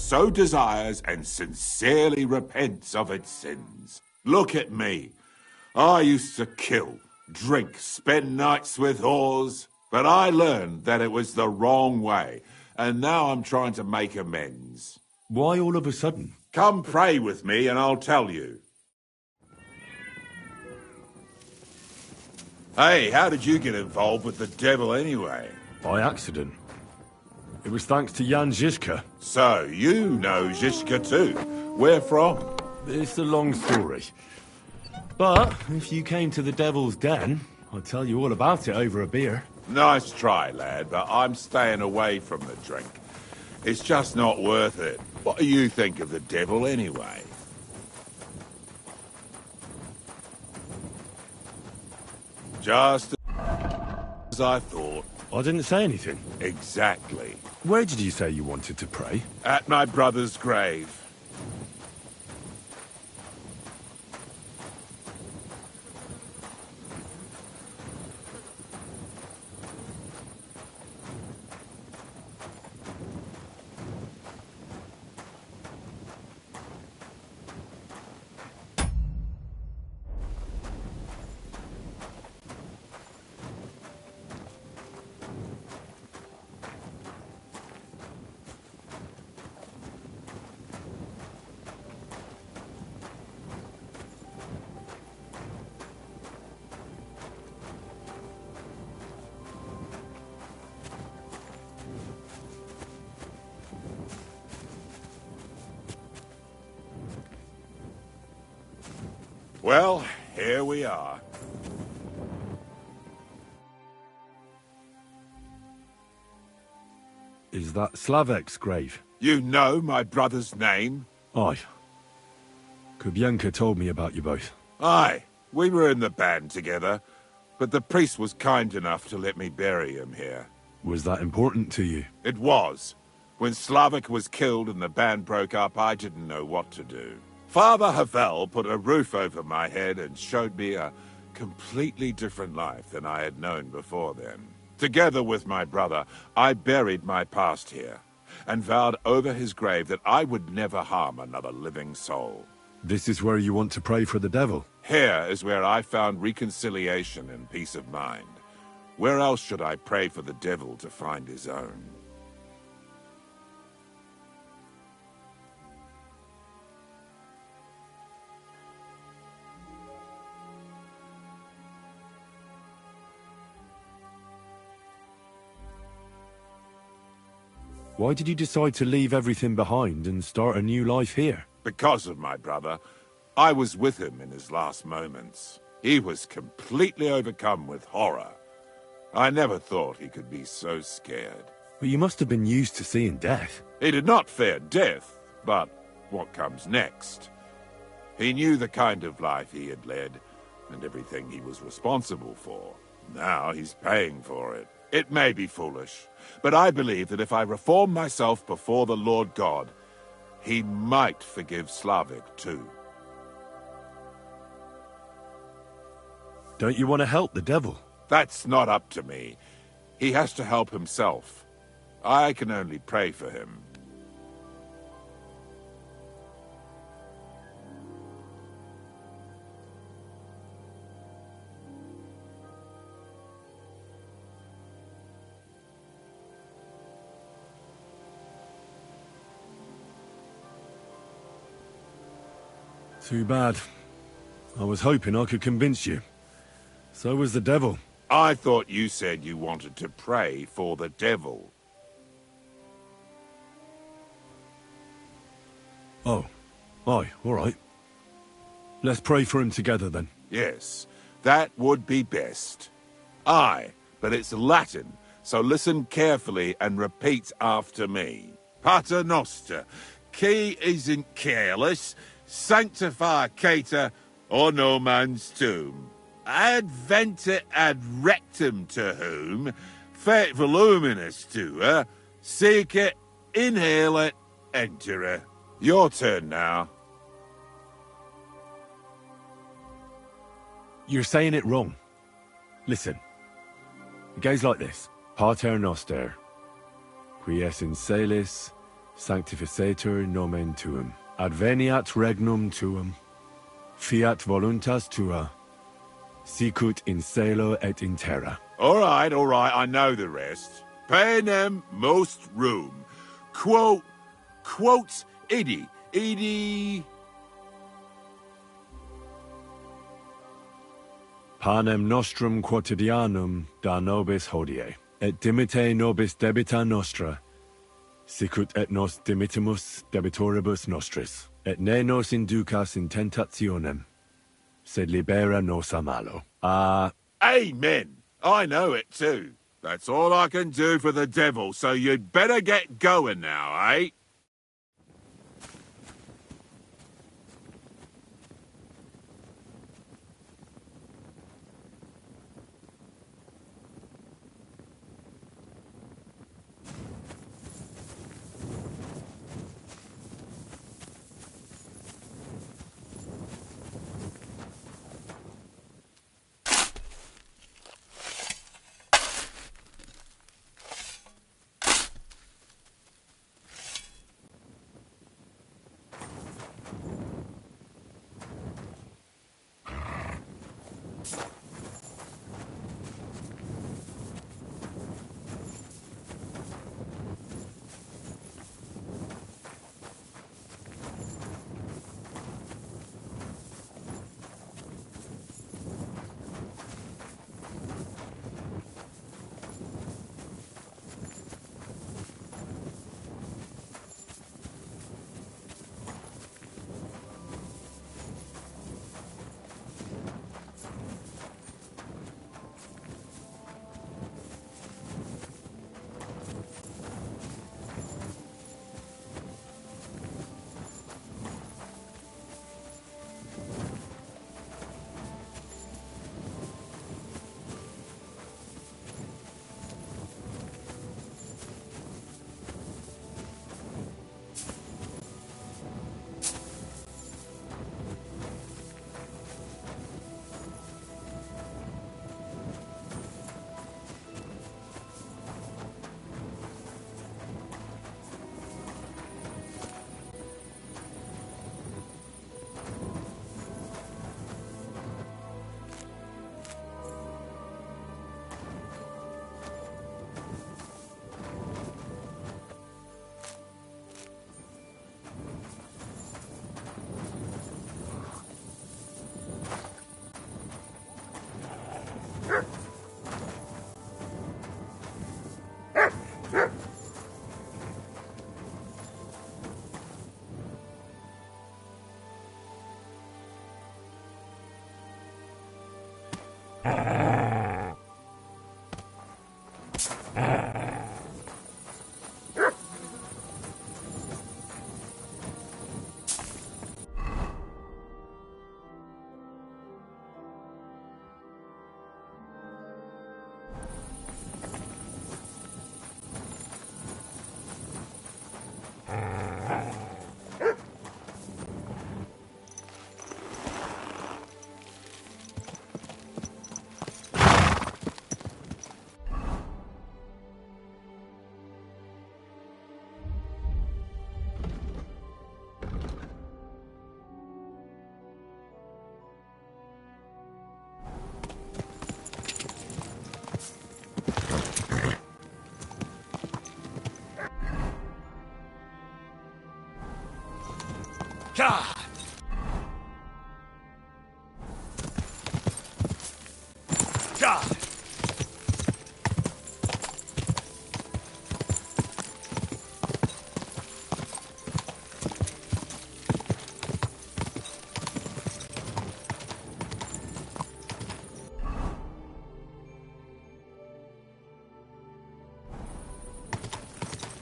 so desires and sincerely repents of its sins. Look at me. I used to kill, drink, spend nights with whores, but I learned that it was the wrong way, and now I'm trying to make amends. Why all of a sudden? Come pray with me and I'll tell you. Hey, how did you get involved with the devil anyway? By accident. It was thanks to Jan Žižka. So, you know Žižka too. Where from? It's a long story. But if you came to the Devil's Den, I'd tell you all about it over a beer. Nice try, lad, but I'm staying away from the drink. It's just not worth it. What do you think of the devil anyway? Just as I thought. I didn't say anything. Exactly. Where did you say you wanted to pray? At my brother's grave. Well, here we are. Is that Slavek's grave? You know my brother's name? Aye. Kubienka told me about you both. Aye, we were in the band together, but the priest was kind enough to let me bury him here. Was that important to you? It was. When Slavek was killed and the band broke up, I didn't know what to do. Father Havel put a roof over my head and showed me a completely different life than I had known before then. Together with my brother, I buried my past here, and vowed over his grave that I would never harm another living soul. This is where you want to pray for the devil? Here is where I found reconciliation and peace of mind. Where else should I pray for the devil to find his own? Why did you decide to leave everything behind and start a new life here? Because of my brother. I was with him in his last moments. He was completely overcome with horror. I never thought he could be so scared. But you must have been used to seeing death. He did not fear death, but what comes next? He knew the kind of life he had led, and everything he was responsible for. Now he's paying for it. It may be foolish, but I believe that if I reform myself before the Lord God, he might forgive Slavek too. Don't you want to help the devil? That's not up to me. He has to help himself. I can only pray for him. Too bad. I was hoping I could convince you. So was the devil. I thought you said you wanted to pray for the devil. Oh. Aye, all right. Let's pray for him together then. Yes, that would be best. Aye, but it's Latin, so listen carefully and repeat after me. Pater Noster, qui is in careless, sanctify cater, or no man's tomb. Adventure ad rectum to whom, fet voluminous to her, seek it, inhale it, enter her. Your turn now. You're saying it wrong. Listen. It goes like this. Pater Noster, qui es in celis, Sanctificetur nomen tuum. Adveniat regnum tuum. Fiat voluntas tua. Sicut in cielo et in terra. All right, I know the rest. Panem most rum. Quote, idi. Panem nostrum quotidianum da nobis hodie, et dimite nobis debita nostra, sicut et nos dimittimus debitoribus nostris, et ne nos inducas in tentationem, sed libera nos a malo. Amen. I know it too. That's all I can do for the devil, so you'd better get going now, eh? God! God!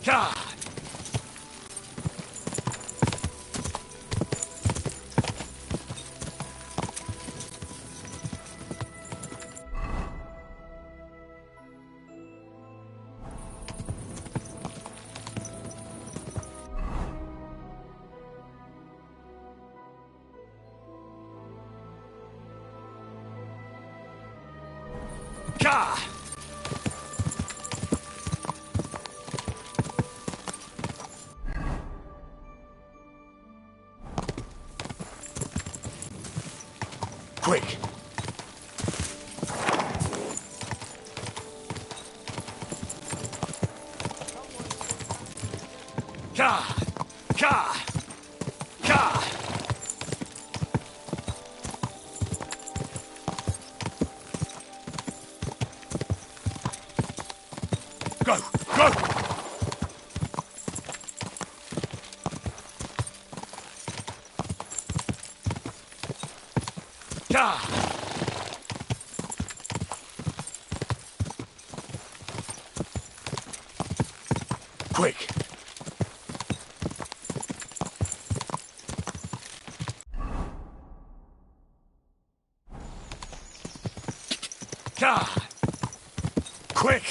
God! God! Quick! Ka! Ka! Ka! Go! Go! Ka! Quick! Ka! Quick!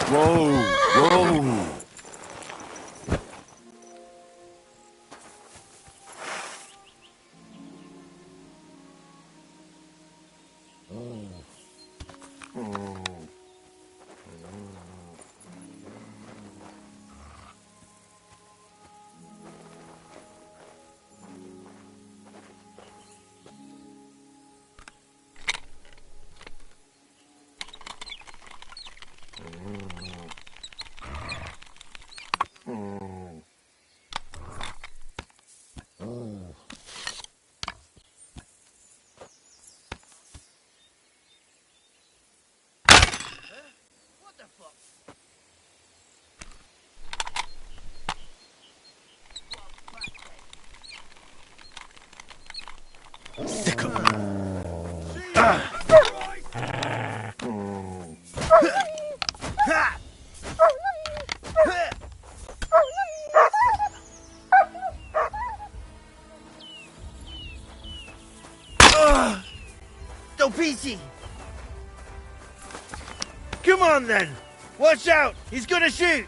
Whoa! Whoa! Peachy! Come on then! Watch out! He's gonna shoot!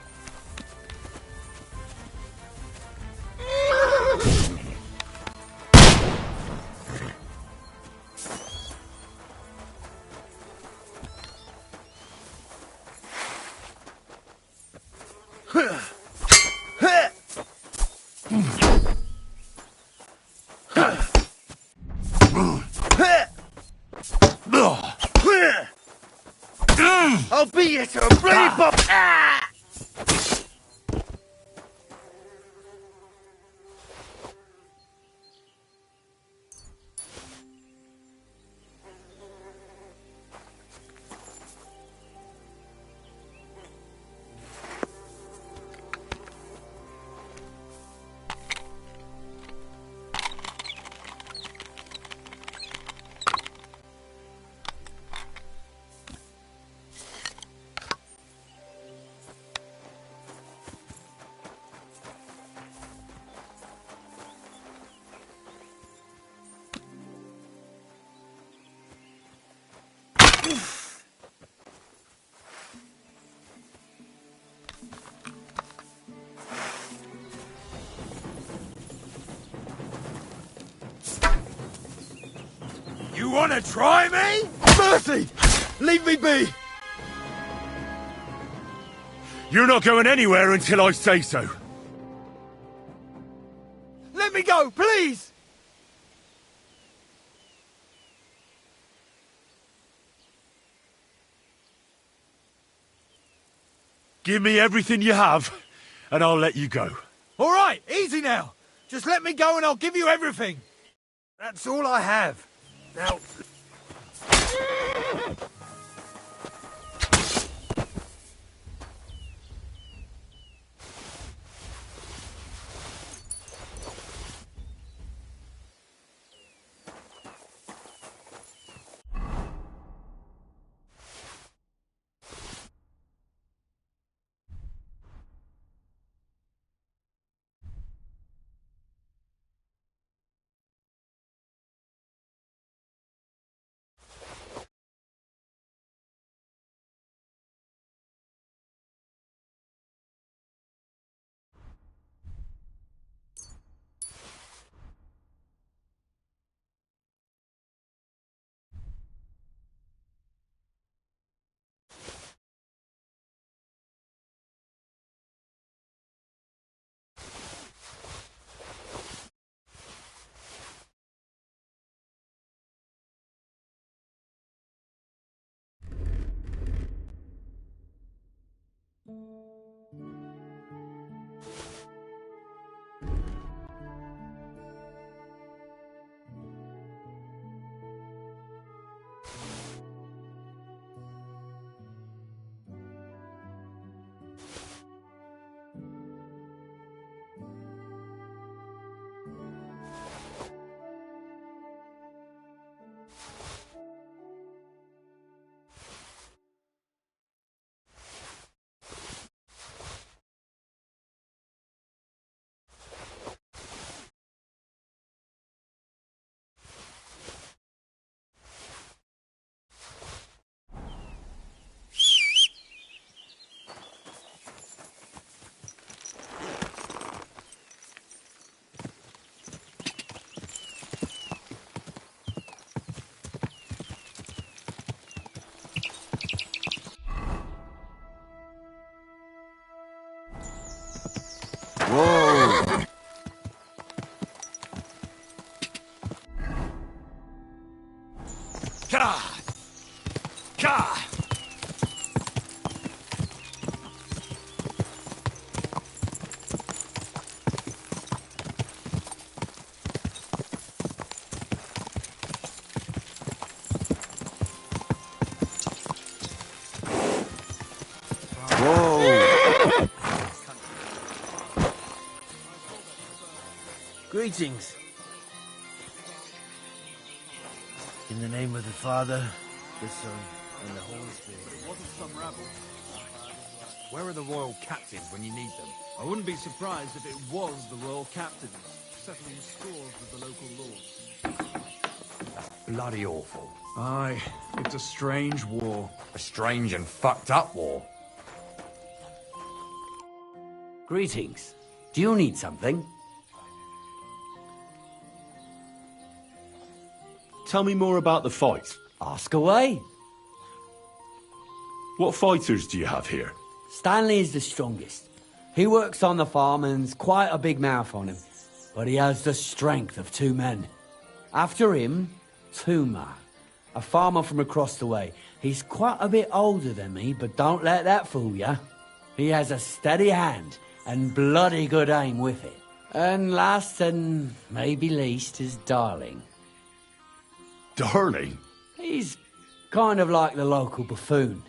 I'll beat you to a bloody pop! Ah! You want to try me? Mercy! Leave me be! You're not going anywhere until I say so. Let me go, please! Give me everything you have, and I'll let you go. All right, easy now. Just let me go and I'll give you everything. That's all I have. Now... Whoa! Ka! Ka! Whoa! Greetings. In the name of the Father, the Son, and the Holy Spirit. Wasn't some rabble? Where are the royal captains when you need them? I wouldn't be surprised if it was the royal captains, settling scores with the local lords. Bloody awful. Aye, it's a strange war. A strange and fucked up war. Greetings. Do you need something? Tell me more about the fight. Ask away. What fighters do you have here? Stanley is the strongest. He works on the farm and's quite a big mouth on him. But he has the strength of 2 men. After him, Tuma, a farmer from across the way. He's quite a bit older than me, but don't let that fool ya. He has a steady hand and bloody good aim with it. And last and maybe least is Darling. Darling? He's kind of like the local buffoon.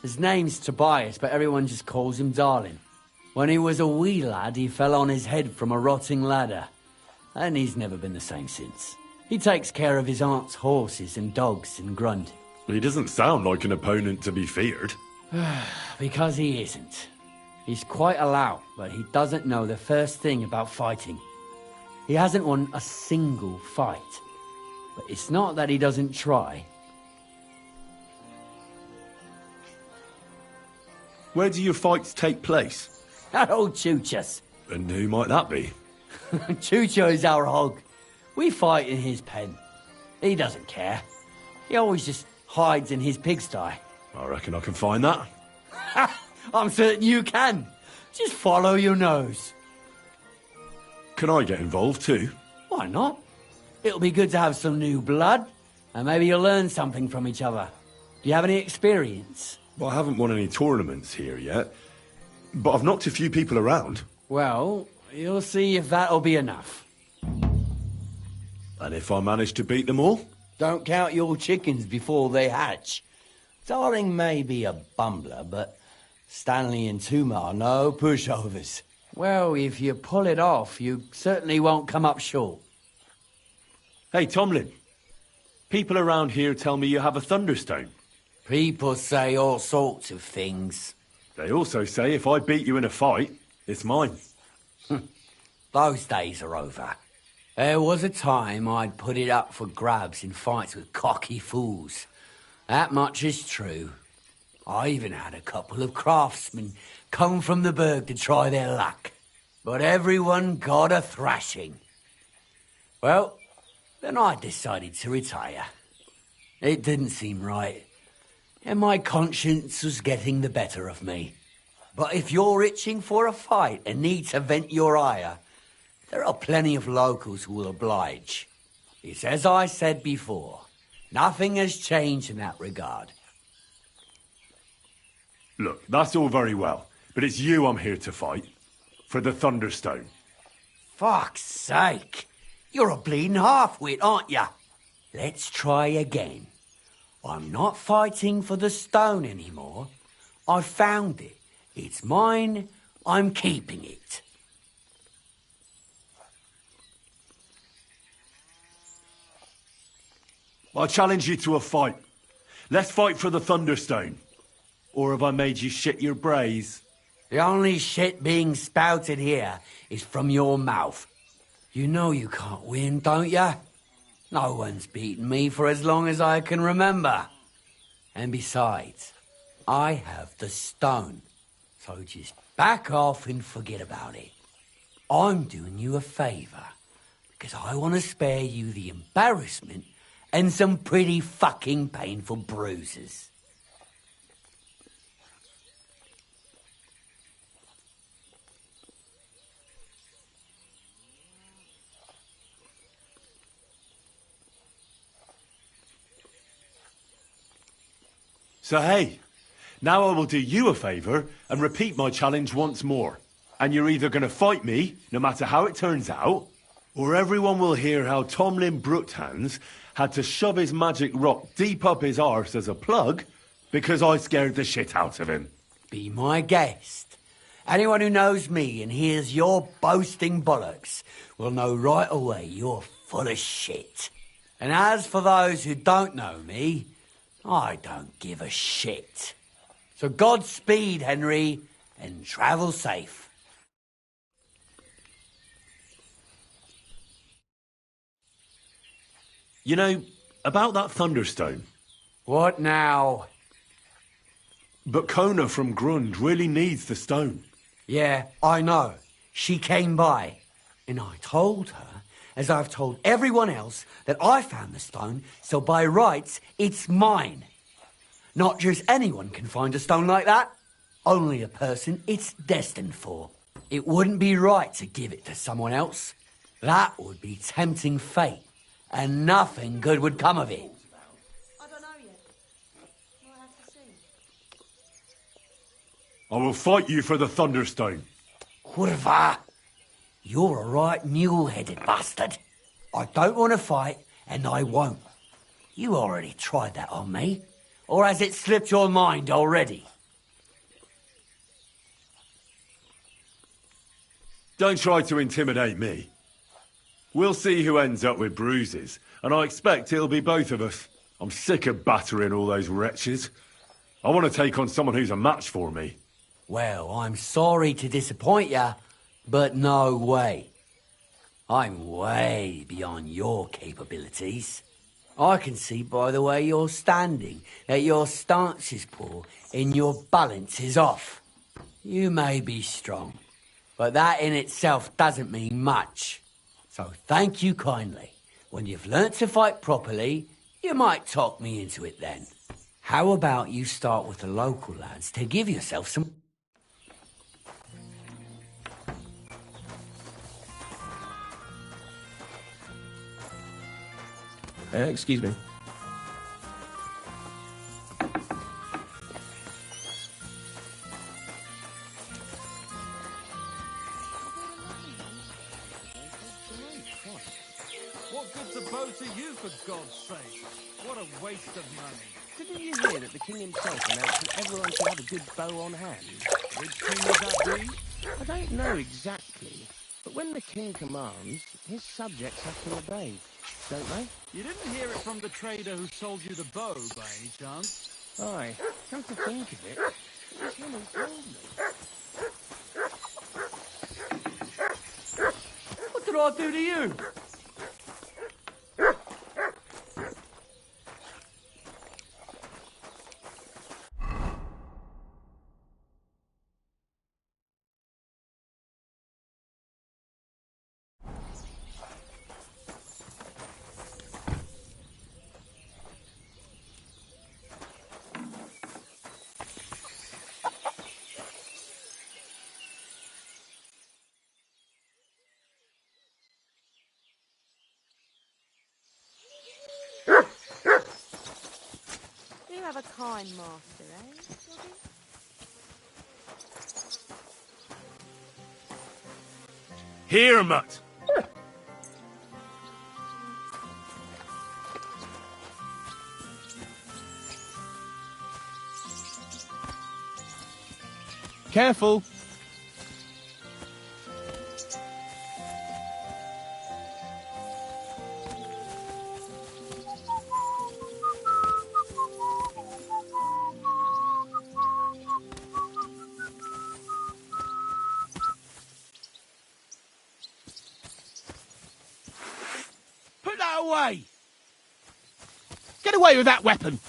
His name's Tobias, but everyone just calls him Darling. When he was a wee lad, he fell on his head from a rotting ladder. And he's never been the same since. He takes care of his aunt's horses and dogs in Grunt. He doesn't sound like an opponent to be feared. Because he isn't. He's quite a lout, but he doesn't know the first thing about fighting. He hasn't won a single fight. But it's not that he doesn't try. Where do your fights take place? That old Chuchas. And who might that be? Chucho is our hog. We fight in his pen. He doesn't care. He always just hides in his pigsty. I reckon I can find that. I'm certain you can. Just follow your nose. Can I get involved too? Why not? It'll be good to have some new blood, and maybe you'll learn something from each other. Do you have any experience? Well, I haven't won any tournaments here yet, but I've knocked a few people around. Well, you'll see if that'll be enough. And if I manage to beat them all? Don't count your chickens before they hatch. Darling may be a bumbler, but Stanley and Tuma are no pushovers. Well, if you pull it off, you certainly won't come up short. Hey, Tomlin. People around here tell me you have a thunderstone. People say all sorts of things. They also say if I beat you in a fight, it's mine. Those days are over. There was a time I'd put it up for grabs in fights with cocky fools. That much is true. I even had a couple of craftsmen come from the burg to try their luck. But everyone got a thrashing. Well, then I decided to retire. It didn't seem right, and my conscience was getting the better of me. But if you're itching for a fight and need to vent your ire, there are plenty of locals who will oblige. It's as I said before, nothing has changed in that regard. Look, that's all very well, but it's you I'm here to fight. For the Thunderstone. Fuck's sake! You're a bleeding half-wit, aren't ya? Let's try again. I'm not fighting for the stone anymore. I found it. It's mine. I'm keeping it. I challenge you to a fight. Let's fight for the Thunderstone. Or have I made you shit your brays? The only shit being spouted here is from your mouth. You know you can't win, don't ya? No one's beaten me for as long as I can remember. And besides, I have the stone. So just back off and forget about it. I'm doing you a favour, because I want to spare you the embarrassment and some pretty fucking painful bruises. So hey, now I will do you a favour and repeat my challenge once more. And you're either going to fight me, no matter how it turns out, or everyone will hear how Tomlin Brookhands had to shove his magic rock deep up his arse as a plug because I scared the shit out of him. Be my guest. Anyone who knows me and hears your boasting bollocks will know right away you're full of shit. And as for those who don't know me, I don't give a shit. So Godspeed, Henry, and travel safe. You know, about that Thunderstone. What now? But Kona from Grund really needs the stone. Yeah, I know. She came by. And I told her, as I've told everyone else, that I found the stone, so by rights, it's mine. Not just anyone can find a stone like that. Only a person it's destined for. It wouldn't be right to give it to someone else. That would be tempting fate, and nothing good would come of it. I don't know yet. We'll have to see. I will fight you for the Thunderstone. Kurva! You're a right mule-headed bastard. I don't want to fight, and I won't. You already tried that on me. Or has it slipped your mind already? Don't try to intimidate me. We'll see who ends up with bruises, and I expect it'll be both of us. I'm sick of battering all those wretches. I want to take on someone who's a match for me. Well, I'm sorry to disappoint you, but no way. I'm way beyond your capabilities. I can see by the way you're standing that your stance is poor and your balance is off. You may be strong, but that in itself doesn't mean much. So thank you kindly. When you've learnt to fight properly, you might talk me into it then. How about you start with the local lads to give yourself some... Excuse me. What good's a bow to you, for God's sake? What a waste of money. Didn't you hear that the king himself announced that everyone should have a good bow on hand? Which king would that be? I don't know exactly, but when the king commands, his subjects have to obey, don't they? You didn't hear it from the trader who sold you the bow, by any chance? Aye, come to think of it, it was him who told me. What did I do to you? You have a kind master, eh, Robbie? Here, mutt! Careful! Put that away! Get away with that weapon!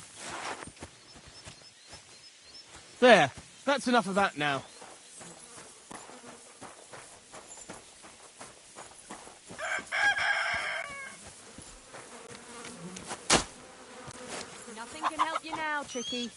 There, that's enough of that now. Nothing can help you now, Tricky.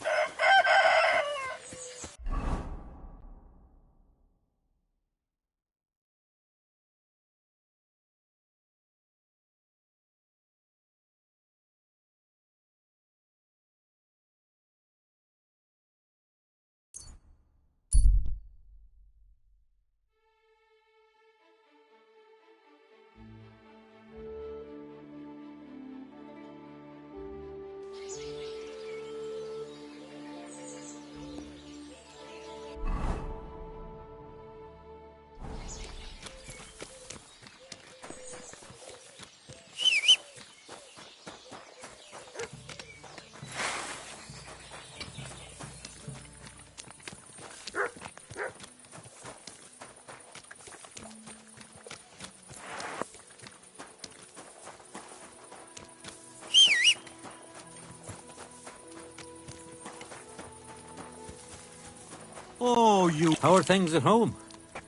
Oh, you... How are things at home?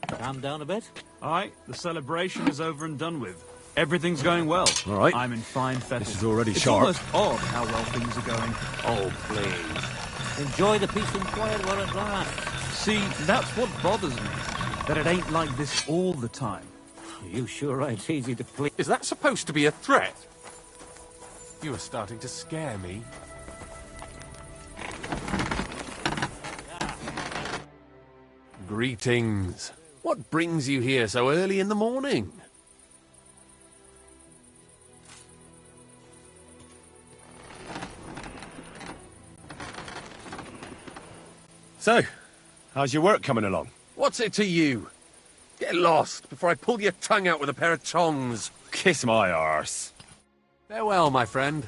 Calm down a bit? Aye, the celebration is over and done with. Everything's going well. All right. I'm in fine fettle. This is already it's sharp. It's almost odd how well things are going. Oh, please. Enjoy the peace and quiet while it lasts. See, that's what bothers me. That it ain't like this all the time. You sure ain't easy to please. Is that supposed to be a threat? You are starting to scare me. Greetings. What brings you here so early in the morning? So, how's your work coming along? What's it to you? Get lost before I pull your tongue out with a pair of tongs. Kiss my arse. Farewell, my friend.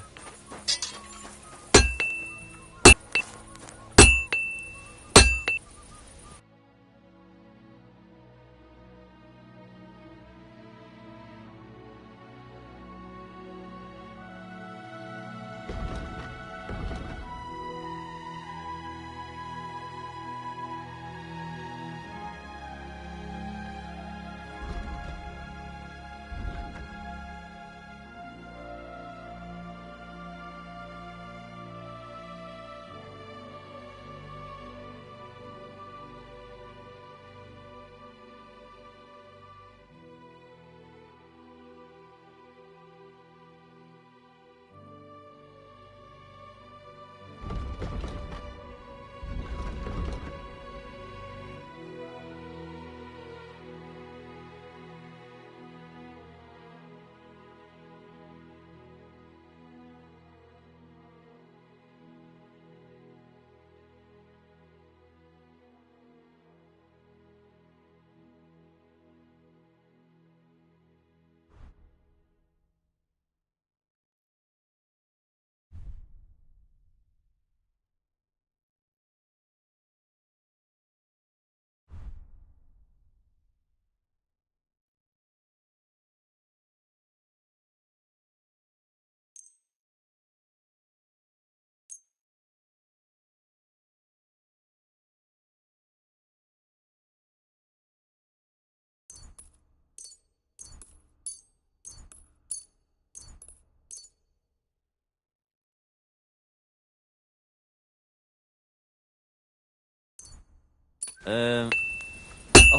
I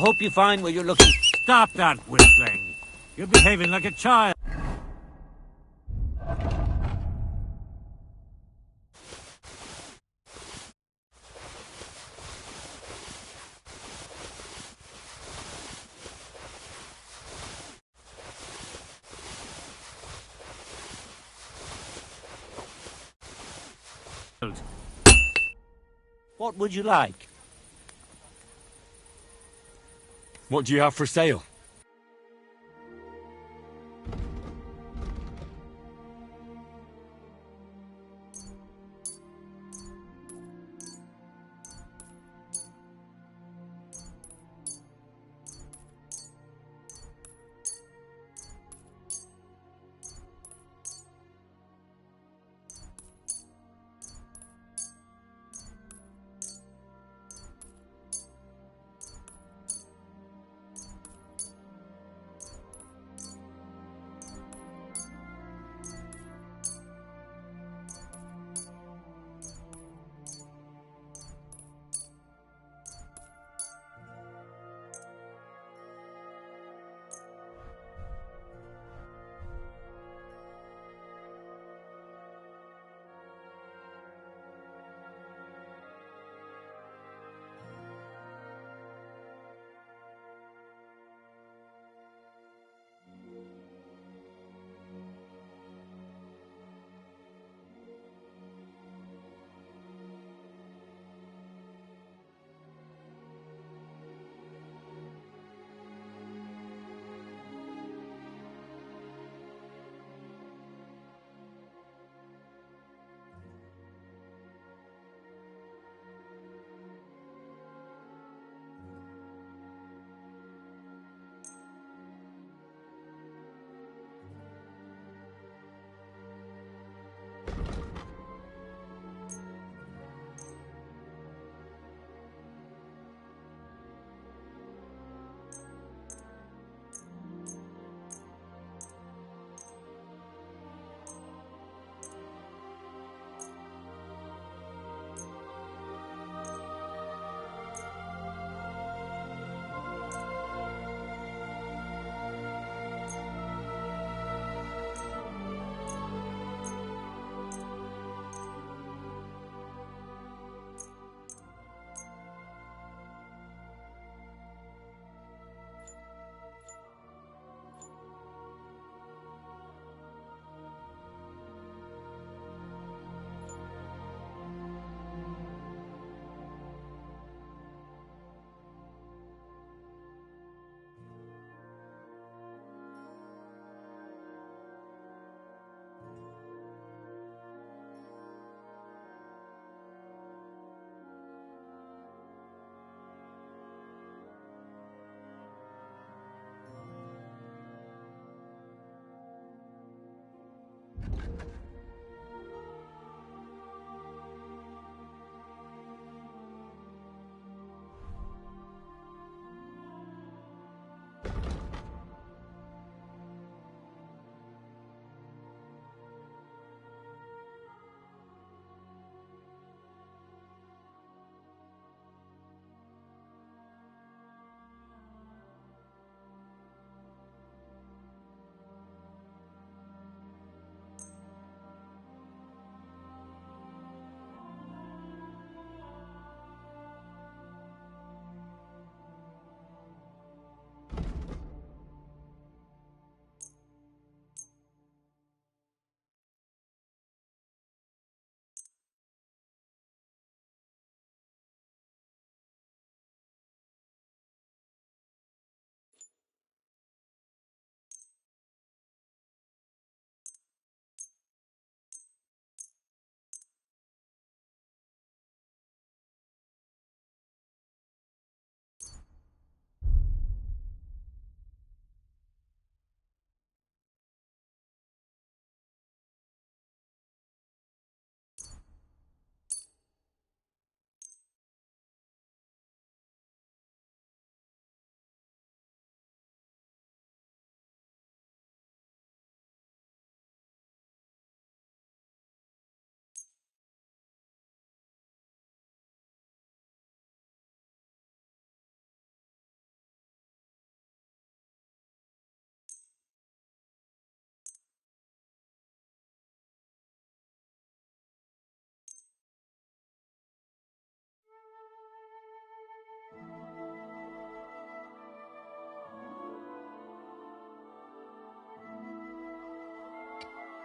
hope you find where you're looking. Stop that whistling. You're behaving like a child. What would you like? What do you have for sale?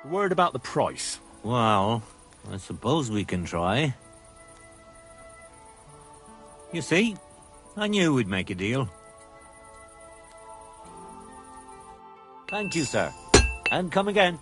Word about the price. Well, I suppose we can try. You see, I knew we'd make a deal. Thank you, sir. And come again.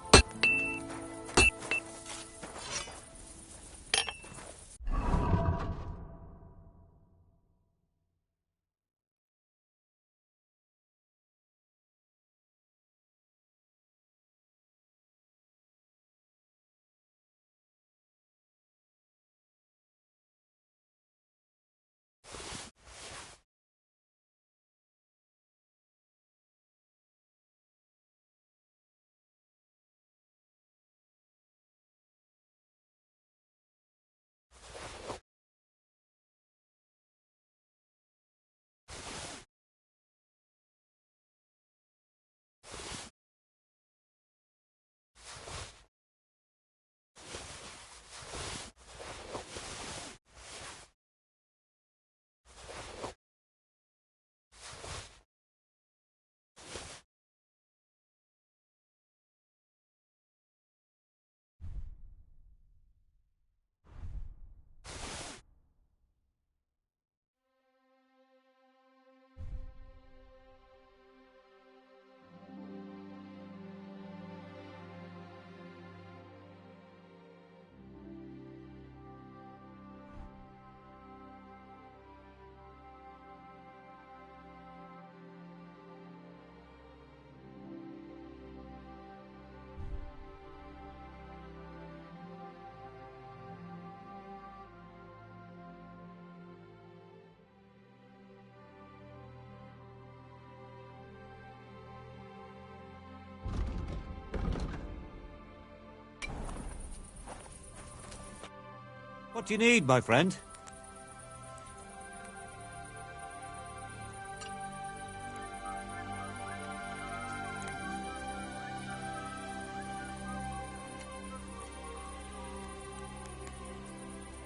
What do you need, my friend?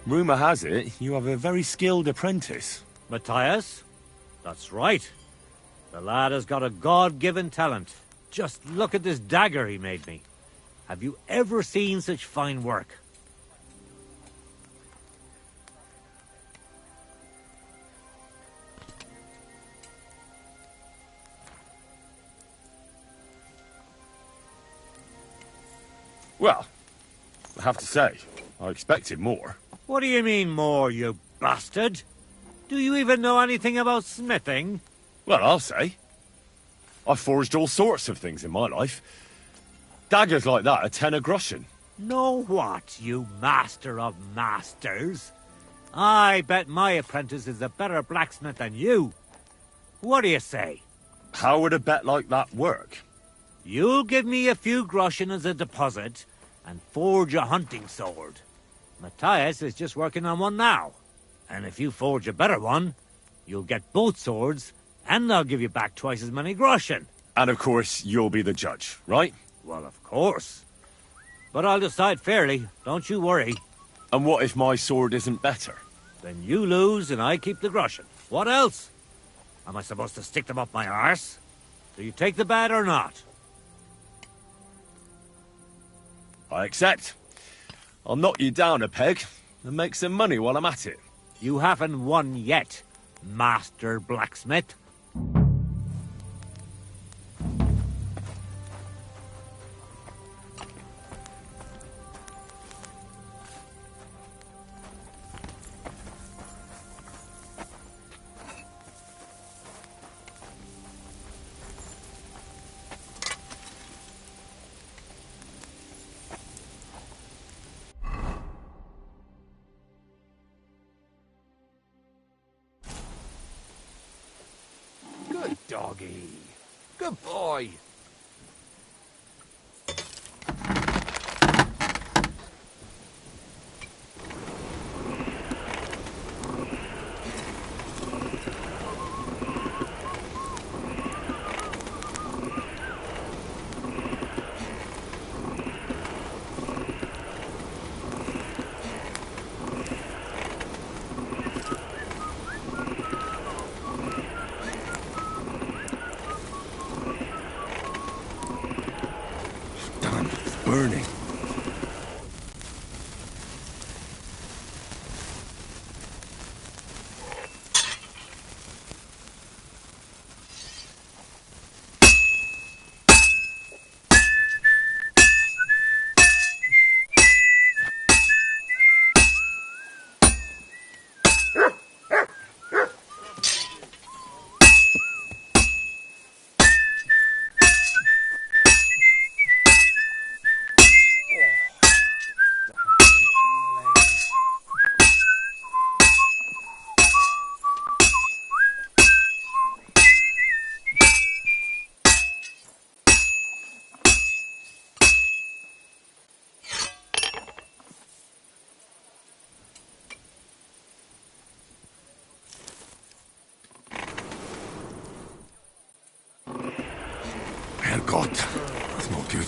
Rumour has it, you have a very skilled apprentice. Matthias? That's right. The lad has got a God-given talent. Just look at this dagger he made me. Have you ever seen such fine work? Well, I have to say, I expected more. What do you mean more, you bastard? Do you even know anything about smithing? Well, I'll say. I've forged all sorts of things in my life. Daggers like that are 10 a groschen. Know what, you master of masters? I bet my apprentice is a better blacksmith than you. What do you say? How would a bet like that work? You'll give me a few groschen as a deposit and forge a hunting sword. Matthias is just working on one now. And if you forge a better one, you'll get both swords and they'll give you back twice as many groschen. And of course, you'll be the judge, right? Well, of course. But I'll decide fairly, don't you worry. And what if my sword isn't better? Then you lose and I keep the groschen. What else? Am I supposed to stick them up my arse? Do you take the bet or not? I accept. I'll knock you down a peg and make some money while I'm at it. You haven't won yet, Master Blacksmith. Good doggy. Good boy. burning. Herrgott, that's not good.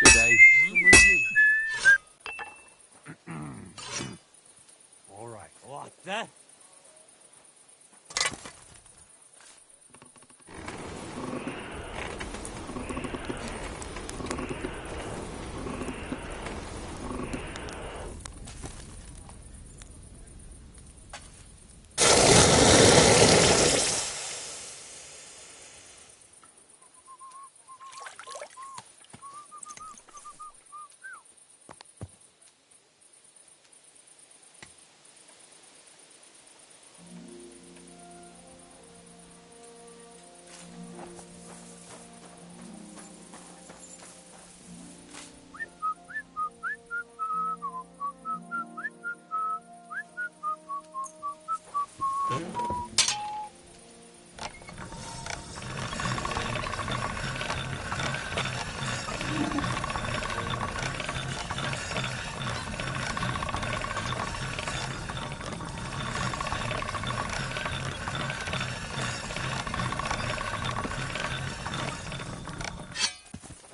Good day. All right. What the?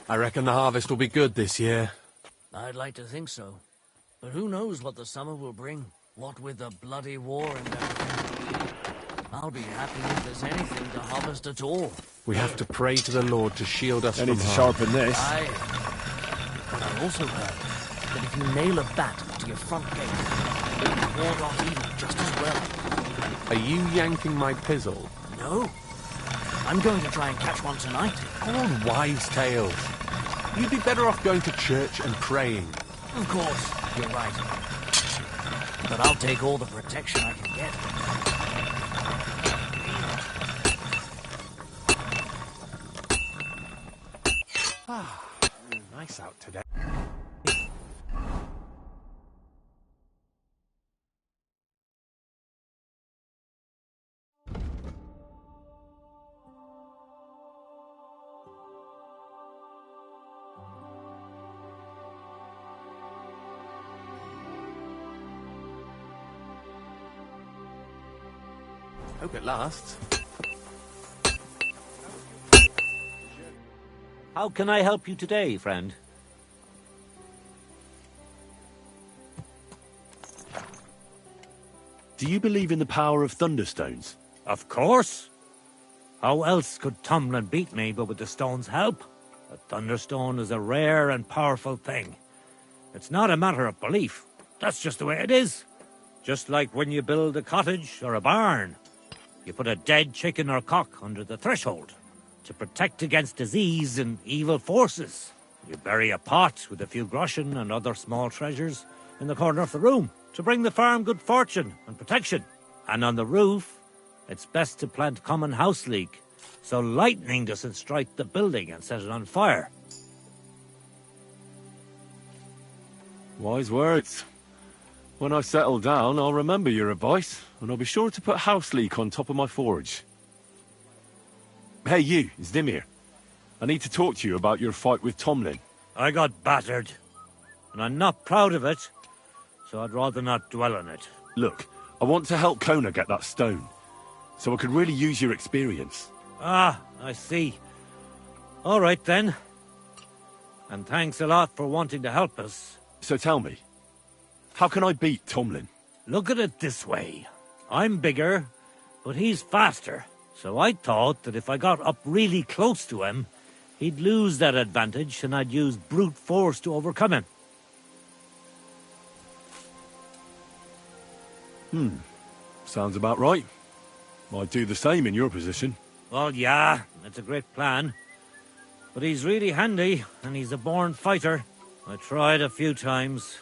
I reckon the harvest will be good this year. I'd like to think so. But who knows what the summer will bring? What with the bloody war and everything. I'll be happy if there's anything to harvest at all. We have to pray to the Lord to shield us I from need to harm. sharpen this. Aye. But I also heard that if you nail a bat to your front gate, it can ward off evil just as well. Are you yanking my pizzle? No. I'm going to try and catch one tonight. All wives' tales. You'd be better off going to church and praying. Of course, you're right. But I'll take all the protection I can get. Nice out today. Hope it lasts. How can I help you today, friend? Do you believe in the power of thunderstones? Of course. How else could Tomlin beat me but with the stone's help? A thunderstone is a rare and powerful thing. It's not a matter of belief. That's just the way it is. Just like when you build a cottage or a barn. You put a dead chicken or cock under the threshold to protect against disease and evil forces. You bury a pot with a few groschen and other small treasures in the corner of the room to bring the farm good fortune and protection. And on the roof, it's best to plant common house leek so lightning doesn't strike the building and set it on fire. Wise words. When I settle down, I'll remember your advice, and I'll be sure to put house leek on top of my forge. Hey you, Zdimir. I need to talk to you about your fight with Tomlin. I got battered, and I'm not proud of it, so I'd rather not dwell on it. Look, I want to help Kona get that stone, so I could really use your experience. Ah, I see. All right then. And thanks a lot for wanting to help us. So tell me, how can I beat Tomlin? Look at it this way. I'm bigger, but he's faster. So I thought that if I got up really close to him, he'd lose that advantage and I'd use brute force to overcome him. Sounds about right. I'd do the same in your position. Well, yeah, that's a great plan. But he's really handy, and he's a born fighter. I tried a few times.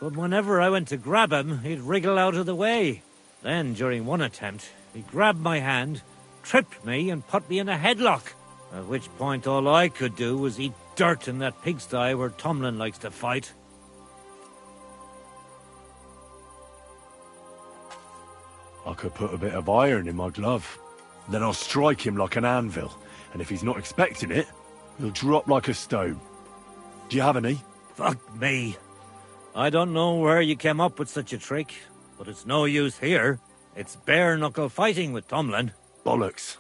But whenever I went to grab him, he'd wriggle out of the way. Then, during one attempt, he grabbed my hand, tripped me, and put me in a headlock. At which point all I could do was eat dirt in that pigsty where Tomlin likes to fight. I could put a bit of iron in my glove. Then I'll strike him like an anvil, and if he's not expecting it, he'll drop like a stone. Do you have any? Fuck me. I don't know where you came up with such a trick, but it's no use here. It's bare-knuckle fighting with Tomlin. Bollocks.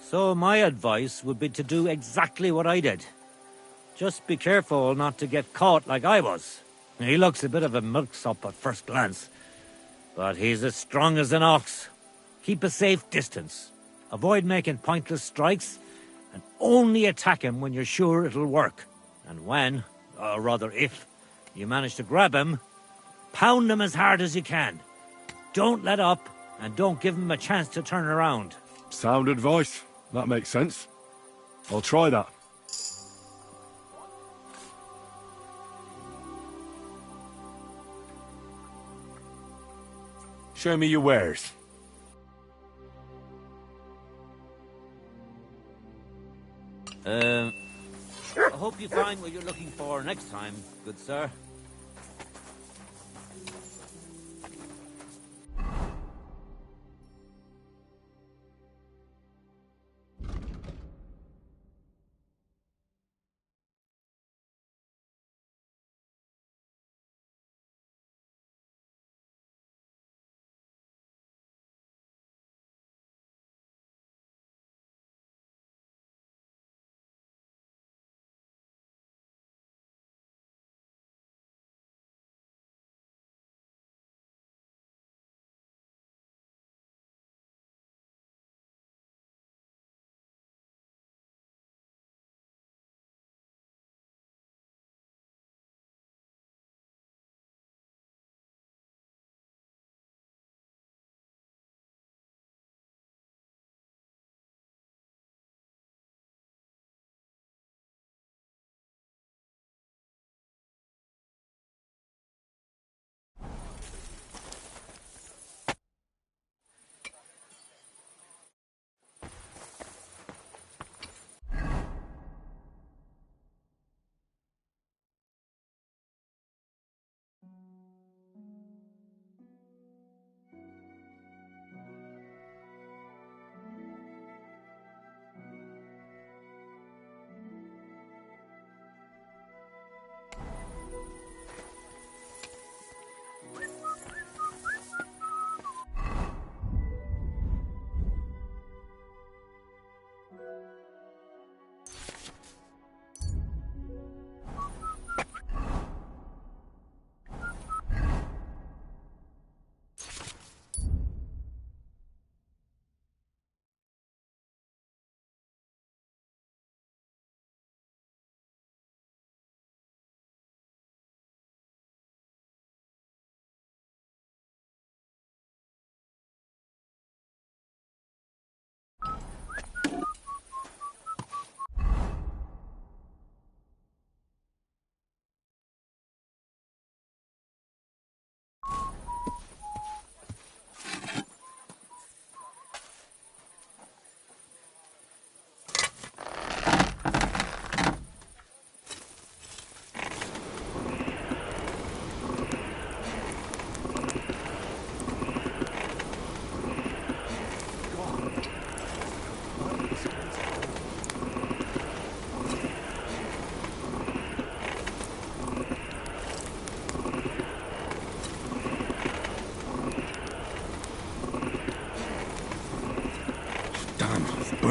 So my advice would be to do exactly what I did. Just be careful not to get caught like I was. He looks a bit of a milksop at first glance, but he's as strong as an ox. Keep a safe distance. Avoid making pointless strikes, and only attack him when you're sure it'll work. And when, or rather if, you manage to grab him, pound him as hard as you can. Don't let up, and don't give him a chance to turn around. Sound advice. That makes sense. I'll try that. Show me your wares. I hope you find what you're looking for next time, good sir.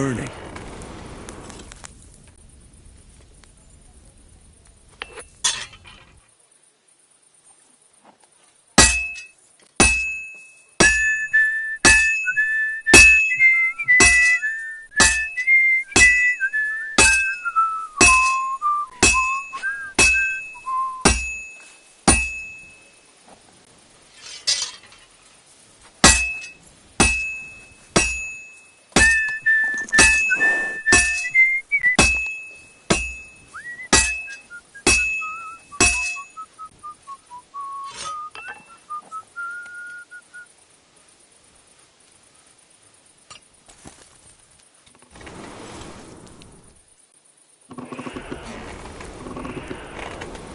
burning.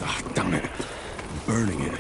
Ah, damn it. I'm burning it.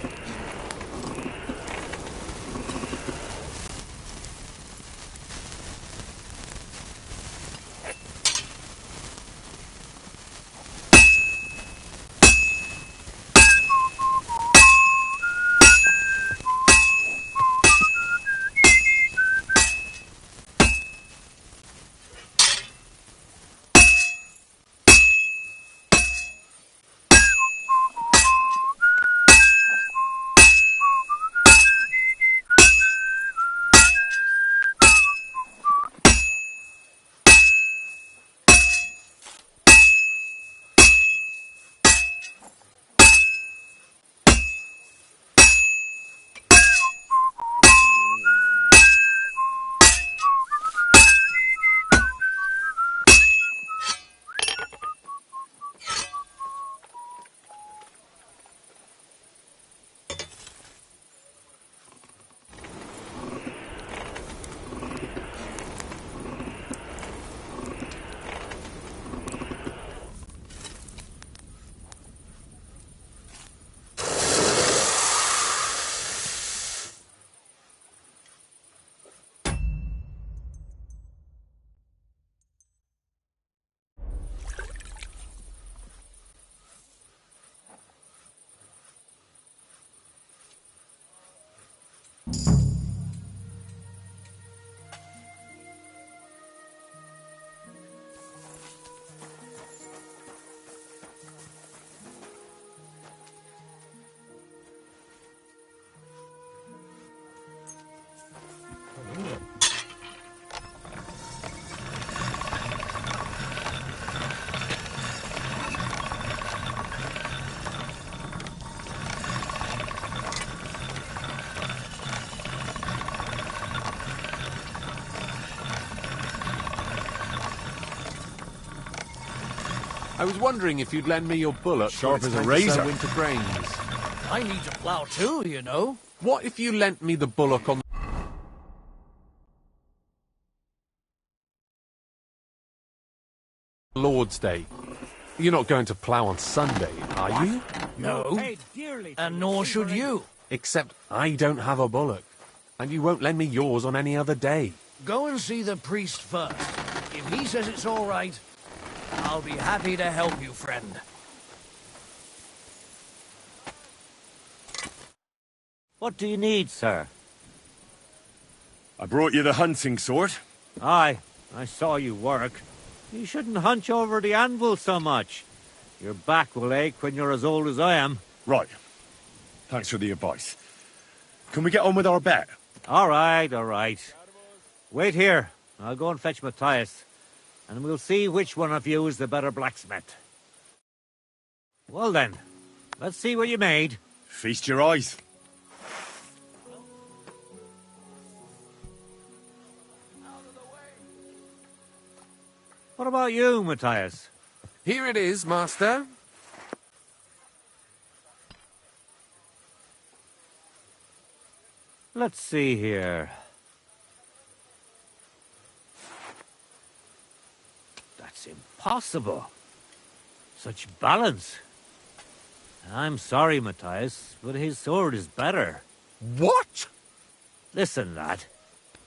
I was wondering if you'd lend me your bullock. Sharp as a razor. Winter grains. I need to plough too, you know. What if you lent me the bullock on Lord's Day? You're not going to plough on Sunday, are you? No. And nor should you. Except I don't have a bullock. And you won't lend me yours on any other day. Go and see the priest first. If he says it's all right, I'll be happy to help you, friend. What do you need, sir? I brought you the hunting sword. Aye, I saw you work. You shouldn't hunch over the anvil so much. Your back will ache when you're as old as I am. Right. Thanks for the advice. Can we get on with our bet? All right, all right. Wait here. I'll go and fetch Matthias, and we'll see which one of you is the better blacksmith. Well then, let's see what you made. Feast your eyes. What about you, Matthias? Here it is, master. Let's see here. That's impossible. Such balance. I'm sorry, Matthias, but his sword is better. What? Listen, lad.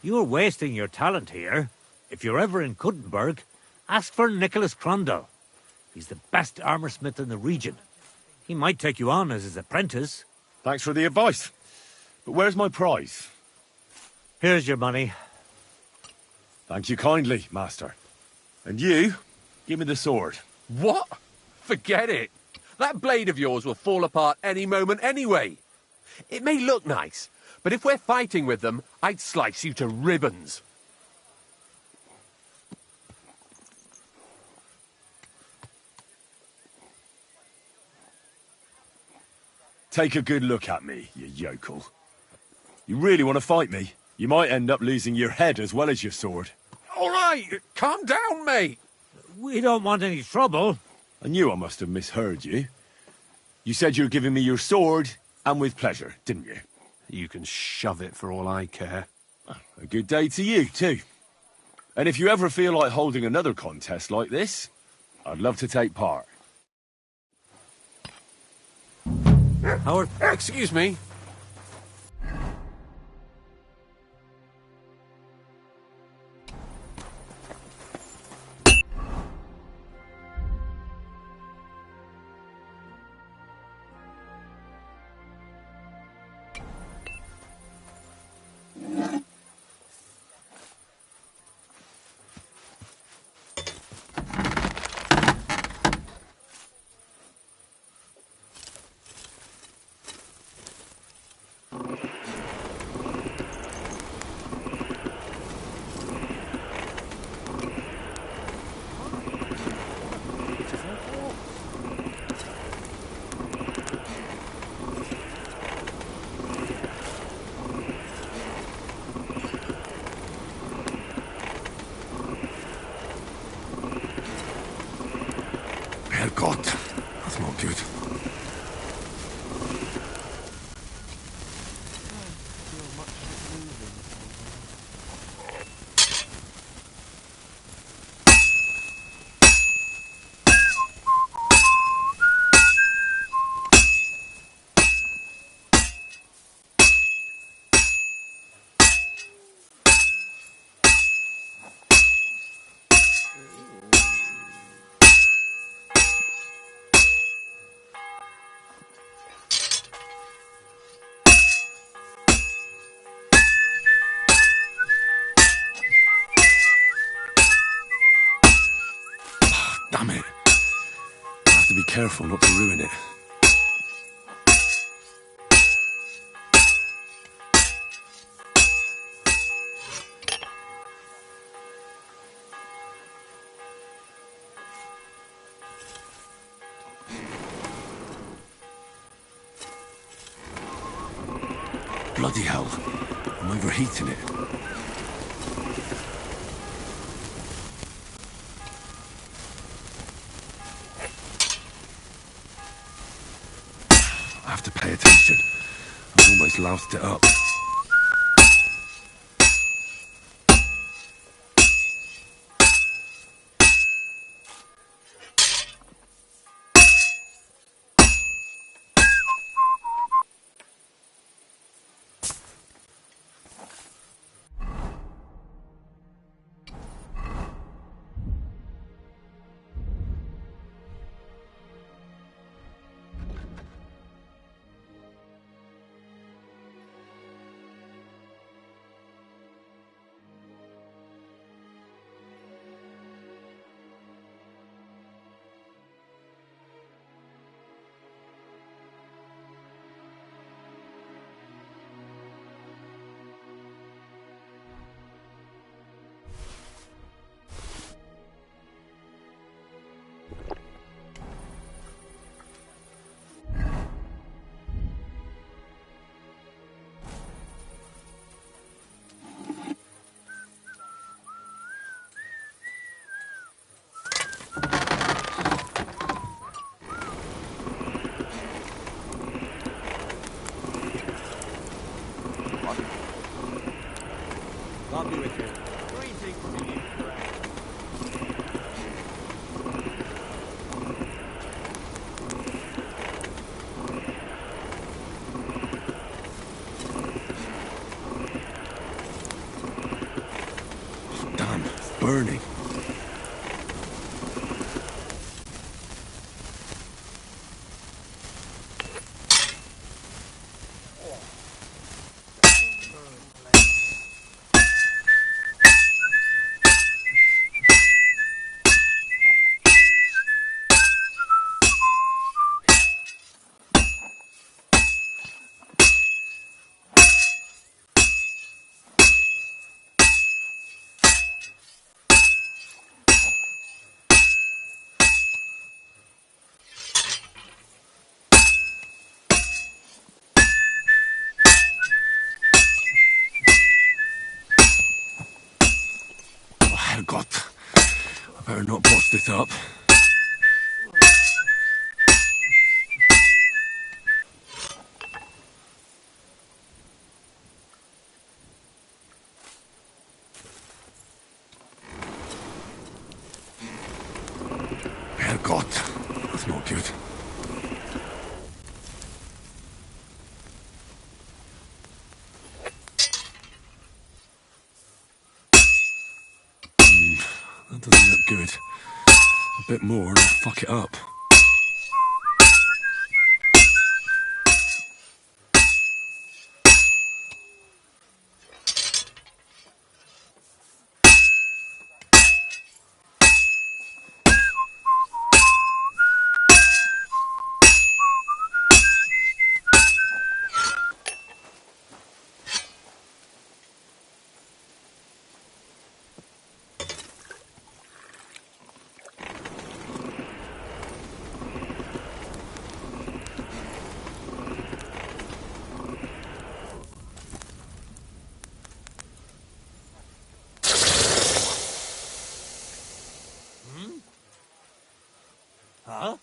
You're wasting your talent here. If you're ever in Kuttenberg, ask for Nicholas Crondell. He's the best armorsmith in the region. He might take you on as his apprentice. Thanks for the advice. But where's my prize? Here's your money. Thank you kindly, master. And you, give me the sword. What? Forget it. That blade of yours will fall apart any moment anyway. It may look nice, but if we're fighting with them, I'd slice you to ribbons. Take a good look at me, you yokel. You really want to fight me? You might end up losing your head as well as your sword. All right, calm down, mate. We don't want any trouble. I knew I must have misheard you. You said you were giving me your sword, and with pleasure, didn't you? You can shove it for all I care. A good day to you, too. And if you ever feel like holding another contest like this, I'd love to take part. Howard, excuse me. Herrgott, that's not good. Damn it. I have to be careful not to ruin it. Bloody hell. I'm overheating it. I have to pay attention. I've almost loused it up. God be with you. Damn, it's burning. this up. Herrgott, that's not good. That doesn't look good. A bit more and I'll fuck it up. Huh?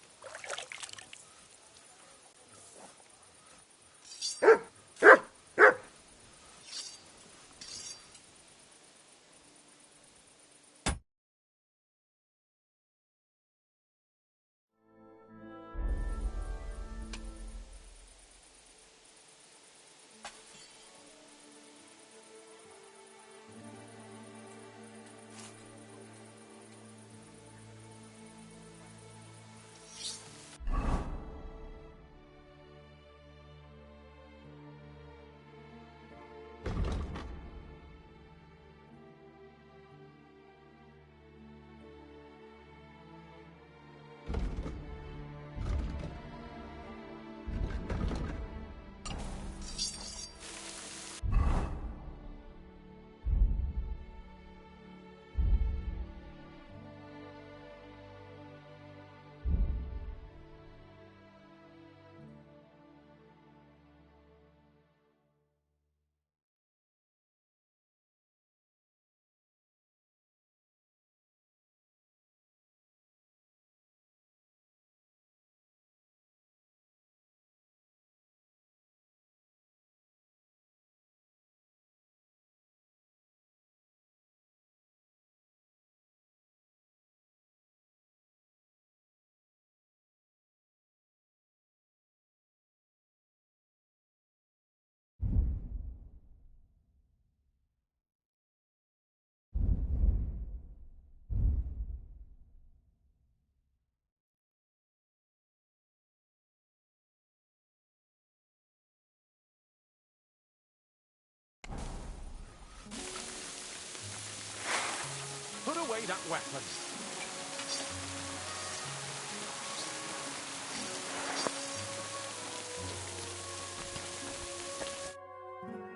Put away that weapon.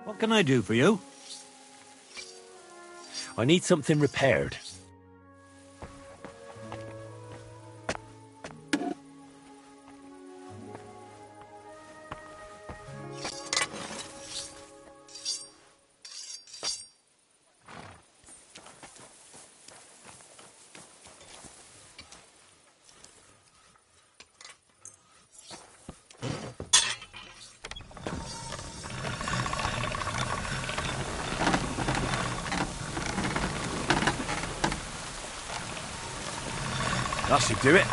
What can I do for you? I need something repaired. That should do it.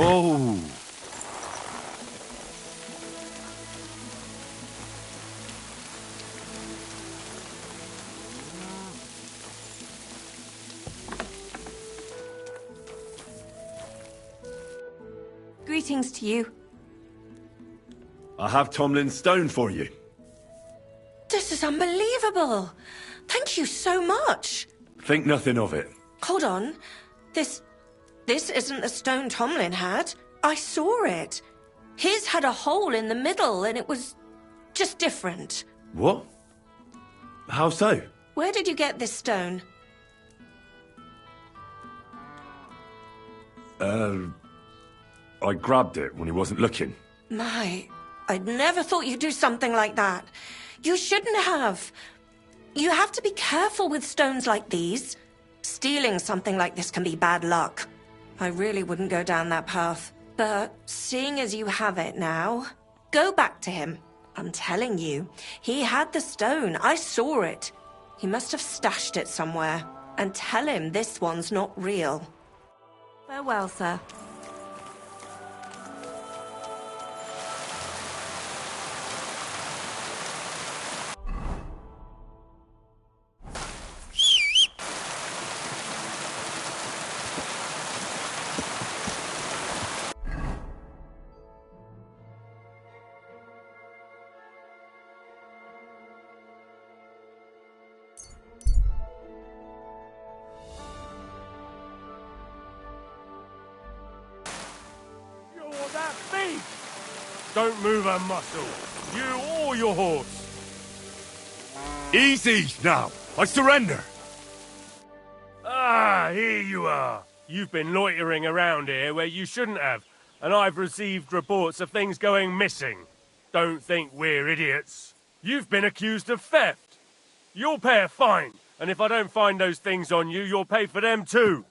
Whoa! Greetings to you. I have Tomlin's stone for you. This is unbelievable. Thank you so much. Think nothing of it. Hold on. This isn't the stone Tomlin had. I saw it. His had a hole in the middle and it was just different. What? How so? Where did you get this stone? I grabbed it when he wasn't looking. My, I'd never thought you'd do something like that. You shouldn't have. You have to be careful with stones like these. Stealing something like this can be bad luck. I really wouldn't go down that path. But seeing as you have it now, go back to him. I'm telling you, he had the stone. I saw it. He must have stashed it somewhere. And tell him this one's not real. Farewell, sir. That thief! Don't move a muscle. You or your horse. Easy now! I surrender! Ah, here you are. You've been loitering around here where you shouldn't have, and I've received reports of things going missing. Don't think we're idiots. You've been accused of theft. You'll pay a fine, and if I don't find those things on you, you'll pay for them too.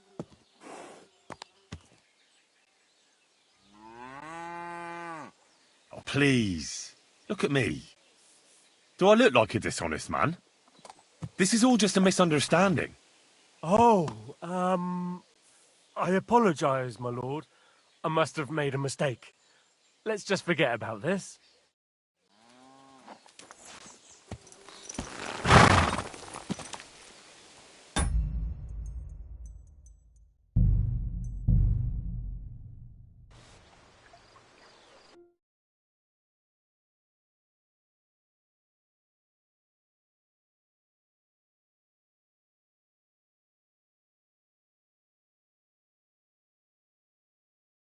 Oh, please. Look at me. Do I look like a dishonest man? This is all just a misunderstanding. Oh, I apologize, my lord. I must have made a mistake. Let's just forget about this.